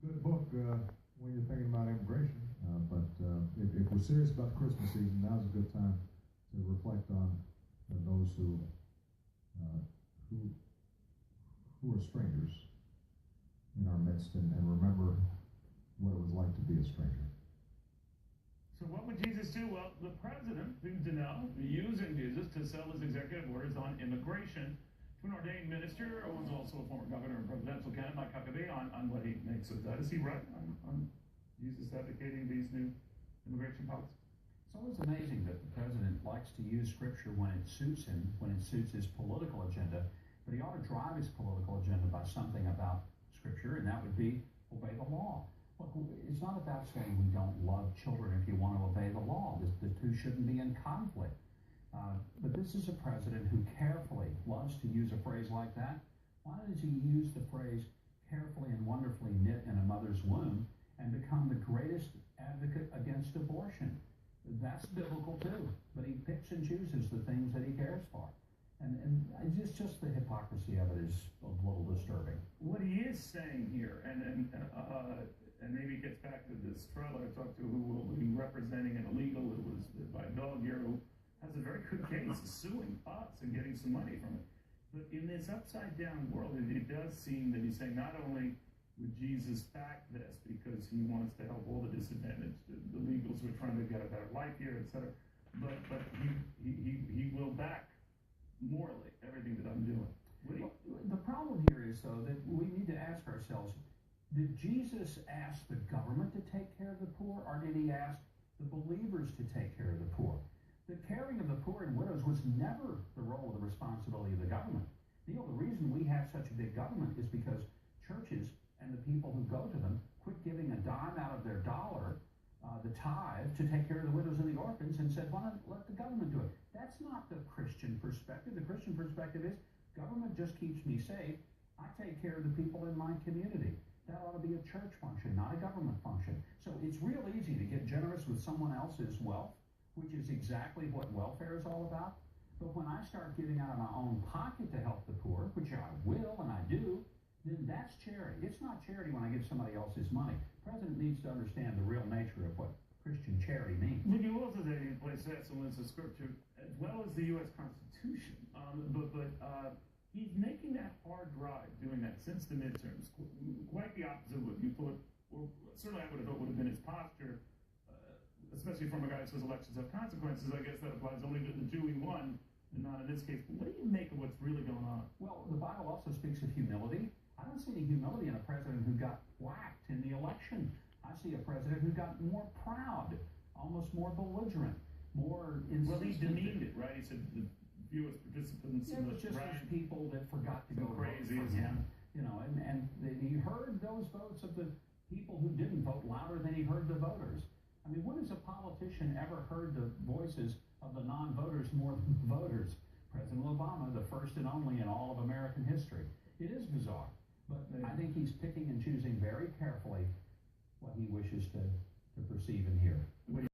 good book when you're thinking about immigration. But if we're serious about the Christmas season, now's a good time to reflect on those who are strangers in our midst, and remember what it was like to be a stranger. So what would Jesus do? Well, the president, Denell, using Jesus to sell his executive orders on immigration to an ordained minister who was also a former governor and presidential candidate, Mike Huckabee, on what he makes of that. Is he right on Jesus advocating these new immigration policies? It's always amazing that the president likes to use Scripture when it suits him, when it suits his political agenda, but he ought to drive his political agenda by something about Scripture, and that would be obey the law. Look, it's not about saying we don't love children if you want to obey the law. The two shouldn't be in conflict. But this is a president who carefully loves to use a phrase like that. Why does he use the phrase carefully and wonderfully knit in a mother's womb and become the greatest advocate against abortion? That's biblical too, but he picks and chooses the things that he cares for. And it's just the hypocrisy of it is a little disturbing. What he is saying here, and maybe it gets back to this fellow I talked to who will be representing an illegal who was by a dog here who has a very good case suing us and getting some money from it. But in this upside down world, it does seem that he's saying not only would Jesus back this because he wants to help all the disadvantaged, the illegals who are trying to get a better life here, etc., but he will back morally everything that I'm doing. The problem here is, though, that we need to ask ourselves, did Jesus ask the government to take care of the poor, or did he ask the believers to take care of the poor? The caring of the poor and widows was never the role or the responsibility of the government. The reason we have such a big government is because churches and the people who go to them quit giving a dime out of their dollar, the tithe, to take care of the widows and the orphans, and said, why not let the government do it? That's not the Christian perspective. The Christian perspective is government just keeps me safe. I take care of the people in my community. That ought to be a church function, not a government function. So it's real easy to get generous with someone else's wealth, which is exactly what welfare is all about. But when I start giving out of my own pocket to help the poor, which I will and I do, then that's charity. It's not charity when I give somebody else's money. The president needs to understand the real nature of what Christian charity means. Would you also say he places excellence of Scripture as well as the U.S. Constitution? But he's making that hard drive doing that since the midterms. Quite the opposite of what you thought, or certainly I would have thought would have been his posture, especially from a guy who says elections have consequences. I guess that applies only to the two he won, and not in this case. But what do you make of what's really going on? Well, the Bible also speaks of humility. I don't see any humility in a president who got whacked in the election. I see a president who got more proud, almost more belligerent, more insistent. Well, he demeaned it, right? He said the fewest participants in the just those people that forgot to go crazy vote for him. You know, and he heard those votes of the people who didn't vote louder than he heard the voters. I mean, when has a politician ever heard the voices of the non-voters more than the voters? President Obama, the first and only in all of American history. It is bizarre, but I think he's picking and choosing very carefully what he wishes to perceive and hear.